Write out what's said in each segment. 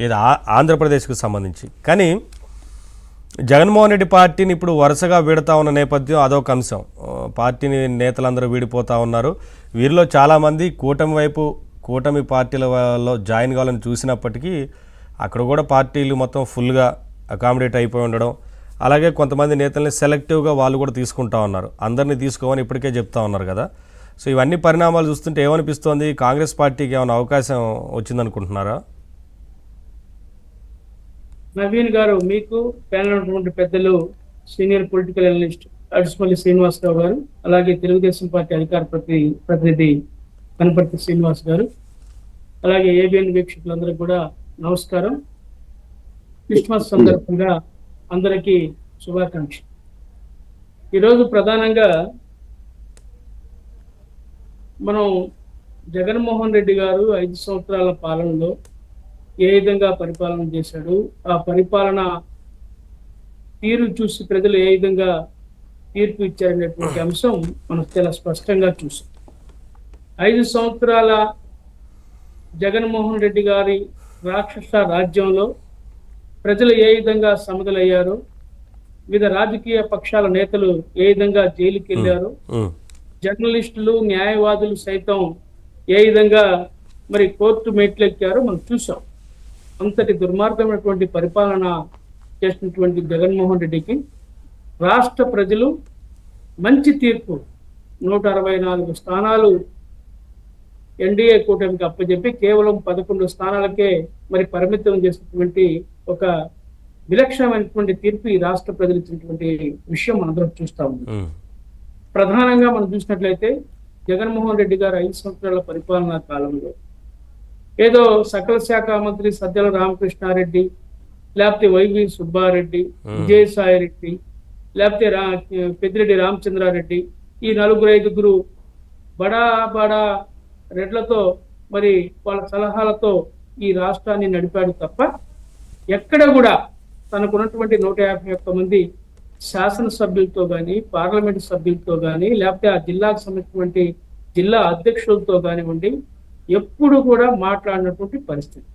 ఇది ఆంధ్రప్రదేశ్కు సంబంధించి. కానీ జగన్మోహన్ రెడ్డి పార్టీని ఇప్పుడు వరుసగా వీడుతా ఉన్న నేపథ్యం అదొక అంశం. పార్టీని నేతలందరూ వీడిపోతూ ఉన్నారు. వీరిలో చాలామంది కూటమి పార్టీలలో జాయిన్ కావాలని చూసినప్పటికీ అక్కడ కూడా పార్టీలు మొత్తం ఫుల్గా అకామిడేట్ అయిపోయి ఉండడం, అలాగే కొంతమంది నేతల్ని సెలెక్టివ్గా వాళ్ళు కూడా తీసుకుంటా ఉన్నారు. అందరినీ తీసుకోమని ఇప్పటికే చెప్తా ఉన్నారు కదా. సో ఇవన్నీ పరిణామాలు చూస్తుంటే ఏమనిపిస్తోంది? కాంగ్రెస్ పార్టీకి ఏమైనా అవకాశం వచ్చిందనుకుంటున్నారా? నవీన్ గారు, మీకు ప్యానల్ ఉన్నటువంటి పెద్దలు సీనియర్ పొలిటికల్ అనలిస్ట్ అడిసిపల్లి శ్రీనివాసరావు గారు, అలాగే తెలుగుదేశం పార్టీ అధికార ప్రతినిధి కనపర్తి శ్రీనివాస్ గారు, అలాగే ఏబిఎన్ వీక్షకులందరూ కూడా నమస్కారం. క్రిస్మస్ సందర్భంగా అందరికీ శుభాకాంక్ష. ఈరోజు ప్రధానంగా మనం జగన్మోహన్ రెడ్డి గారు 5 సంవత్సరాల పాలనలో ఏ విధంగా పరిపాలన చేశాడు, ఆ పరిపాలన తీరు చూసి ప్రజలు ఏ విధంగా తీర్పు ఇచ్చారనేటువంటి అంశం మనం చాలా స్పష్టంగా చూసాం. 5 సంవత్సరాల జగన్మోహన్ రెడ్డి గారి రాక్షస రాజ్యంలో ప్రజలు ఏ విధంగా సమాధులయ్యారో, వివిధ రాజకీయ పక్షాల నేతలు ఏ విధంగా జైలుకి వెళ్ళారో, జర్నలిస్టులు న్యాయవాదులు సైతం ఏ విధంగా మరి కోర్టు మెట్లెక్కారో మనం చూసాం. అంతటి దుర్మార్గమైనటువంటి పరిపాలన చేసినటువంటి జగన్మోహన్ రెడ్డికి రాష్ట్ర ప్రజలు మంచి తీర్పు 164 స్థానాలు ఎన్డీఏ కూటమికి అప్పచెప్పి కేవలం 11 స్థానాలకే మరి పరిమితం చేసినటువంటి ఒక విలక్షణమైనటువంటి తీర్పు ఈ రాష్ట్ర ప్రజలు ఇచ్చినటువంటి విషయం మనందరం చూస్తా ఉన్నాం. ప్రధానంగా మనం చూసినట్లయితే జగన్మోహన్ రెడ్డి గారు 5 సంవత్సరాల పరిపాలనా కాలంలో ఏదో సకల శాఖ మంత్రి సజ్జల రామకృష్ణారెడ్డి, లేకపోతే వైవి సుబ్బారెడ్డి, విజయసాయి రెడ్డి, లేకపోతే పెద్దిరెడ్డి రామచంద్రారెడ్డి, ఈ 4-5 బడా బడా రెడ్లతో మరి వాళ్ళ సలహాలతో ఈ రాష్ట్రాన్ని నడిపాడు తప్ప ఎక్కడ కూడా తనకున్నటువంటి 151 మంది శాసనసభ్యులతో కానీ, పార్లమెంట్ సభ్యులతో కానీ, లేకపోతే ఆ జిల్లాకు సంబంధించినటువంటి జిల్లా అధ్యక్షులతో కానివ్వండి ఎప్పుడు కూడా మాట్లాడినటువంటి పరిస్థితి.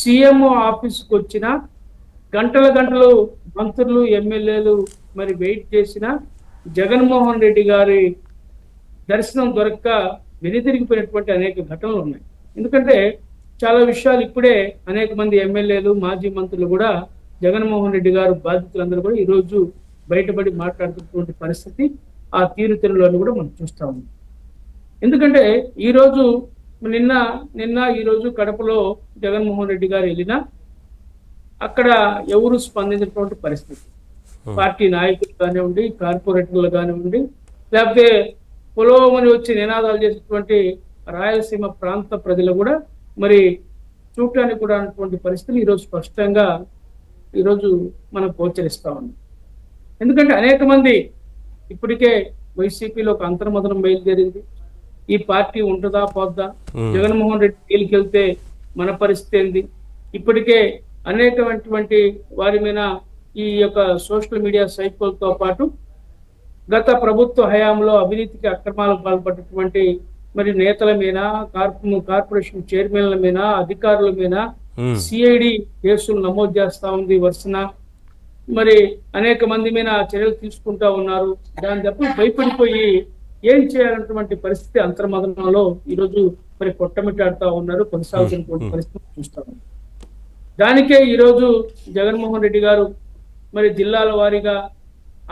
సీఎం ఆఫీస్కి వచ్చిన గంటలు మంత్రులు, ఎమ్మెల్యేలు మరి వెయిట్ చేసిన జగన్మోహన్ రెడ్డి గారి దర్శనం దొరక్క వెనుతిరిగిపోయినటువంటి అనేక ఘటనలు ఉన్నాయి. ఎందుకంటే చాలా విషయాలు ఇప్పుడే అనేక మంది ఎమ్మెల్యేలు, మాజీ మంత్రులు కూడా జగన్మోహన్ రెడ్డి గారు బాధితులందరూ కూడా ఈరోజు బయటపడి మాట్లాడుతున్నటువంటి పరిస్థితి ఆ తీరుతెన్నులను కూడా మనం చూస్తా ఉన్నాం. ఎందుకంటే ఈరోజు నిన్న ఈరోజు కడపలో జగన్మోహన్ రెడ్డి గారు వెళ్ళినా అక్కడ ఎవరు స్పందించినటువంటి పరిస్థితి. పార్టీ నాయకులు కానివ్వండి, కార్పొరేటర్లు కానివ్వండి, లేకపోతే పొలోమని వచ్చి నినాదాలు చేసేటువంటి రాయలసీమ ప్రాంత ప్రజలు కూడా మరి చూడటానికి కూడా అన్నటువంటి పరిస్థితులు ఈరోజు స్పష్టంగా ఈరోజు మనం గోచరిస్తా ఉన్నాం. ఎందుకంటే అనేక మంది ఇప్పటికే వైసీపీలో ఒక అంతర్మదనం బయలుదేరింది. ఈ పార్టీ ఉంటుందా పోద్దా, జగన్మోహన్ రెడ్డి జైలుకి వెళ్తే మన పరిస్థితి ఏంది, ఇప్పటికే అనేకమైనటువంటి వారి మీద ఈ యొక్క సోషల్ మీడియా సైకోలతో పాటు గత ప్రభుత్వ హయాంలో అవినీతికి అక్రమాలకు పాల్పడినటువంటి మరి నేతల మీద, కార్పొరేషన్ చైర్మన్ల మీద, అధికారుల మీద సిఐడి కేసులు నమోదు చేస్తా ఉంది వరుసన. మరి అనేక మంది మీద చర్యలు తీసుకుంటా ఉన్నారు. దాని తప్ప భయపడిపోయి ఏం చేయాలన్నటువంటి పరిస్థితి అంతర్మదనంలో ఈరోజు మరి కొట్టమిట్టాడుతూ ఉన్నారు, కొనసాగుతున్నటువంటి పరిస్థితి చూస్తా ఉన్నారు. దానికే ఈరోజు జగన్మోహన్ రెడ్డి గారు మరి జిల్లాల వారీగా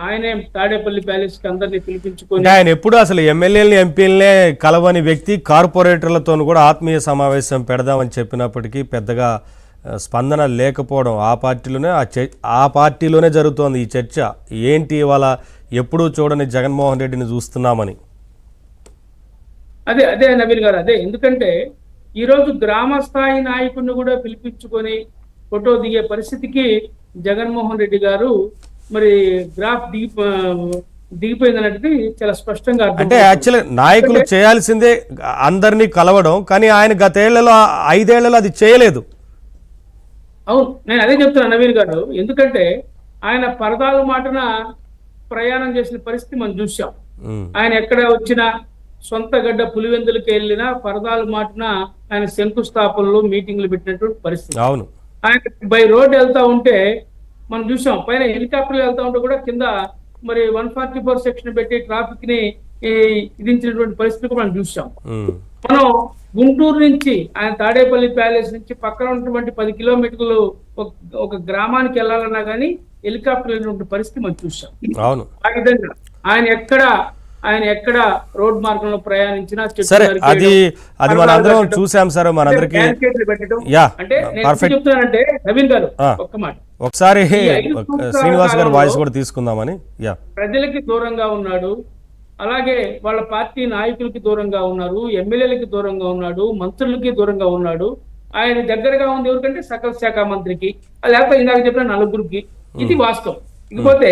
ఆయనే తాడేపల్లి ప్యాలెస్ కి అందరినీ పిలిపించుకొని, ఆయన ఎప్పుడు అసలు ఎమ్మెల్యేలని ఎంపీలనే కలవని వ్యక్తి, కార్పొరేటర్లతో కూడా ఆత్మీయ సమావేశం పెడదామని చెప్పినప్పటికీ పెద్దగా స్పందన లేకపోవడం ఆ పార్టీలోనే జరుగుతోంది ఈ చర్చ. ఏంటి ఇవాళ ఎప్పుడూ చూడని జగన్మోహన్ రెడ్డిని చూస్తున్నామని? అదే నవీన్ గారు, అదే ఎందుకంటే ఈరోజు గ్రామ స్థాయి నాయకుడిని కూడా పిలిపించుకొని ఫోటో దిగే పరిస్థితికి జగన్మోహన్ రెడ్డి గారు మరి గ్రాఫ్ దిగిపోయింది అనేది చాలా స్పష్టంగా. అంటే యాక్చువల్గా నాయకులు చేయాల్సిందే అందరినీ కలవడం, కానీ ఆయన గత 5 ఏళ్లలో అది చేయలేదు. అవును, నేను అదే చెప్తున్నా నవీన్ గారు. ఎందుకంటే ఆయన పరదాల మాటన ప్రయాణం చేసిన పరిస్థితి మనం చూసాం. ఆయన ఎక్కడ వచ్చినా సొంత గడ్డ పులివెందులకి వెళ్ళినా పరదాలు మాటిన ఆయన శంకుస్థాపనలు మీటింగ్లు పెట్టినటువంటి పరిస్థితి. అవును. ఆయన బై రోడ్ వెళ్తా ఉంటే మనం చూసాం, పైన హెలికాప్టర్లు వెళ్తా ఉంటే కూడా కింద మరి 144 సెక్షన్ పెట్టి ట్రాఫిక్ ని విధించినటువంటి పరిస్థితి కూడా మనం చూసాం. మనం గుంటూరు నుంచి ఆయన తాడేపల్లి ప్యాలెస్ నుంచి పక్కన ఉన్నటువంటి 10 కిలోమీటర్లు ఒక గ్రామానికి వెళ్ళాలన్నా కానీ హెలికాప్టర్ వెళ్ళినటువంటి పరిస్థితి మనం చూసాం. అవును. ఆ విధంగా ఆయన ఎక్కడ రోడ్ మార్గంలో ప్రయాణించినా సరే, అది మనందరం చూసాం సార్. మనందరికి అంటే చెప్తున్నానంటే నవీన్ గారు ఒక్క మాట, ఒకసారి శ్రీనివాస్ గారు వాయిస్ కూడా తీసుకుందామని. ప్రజలకి దూరంగా ఉన్నాడు, అలాగే వాళ్ళ పార్టీ నాయకులకి దూరంగా ఉన్నారు, ఎమ్మెల్యేలకి దూరంగా ఉన్నాడు, మంత్రులకి దూరంగా ఉన్నాడు. ఆయన దగ్గరగా ఉంది ఎవరికంటే సకల శాఖ మంత్రికి, లేకపోతే ఇందాక చెప్పిన నలుగురికి. ఇది వాస్తవం. ఇకపోతే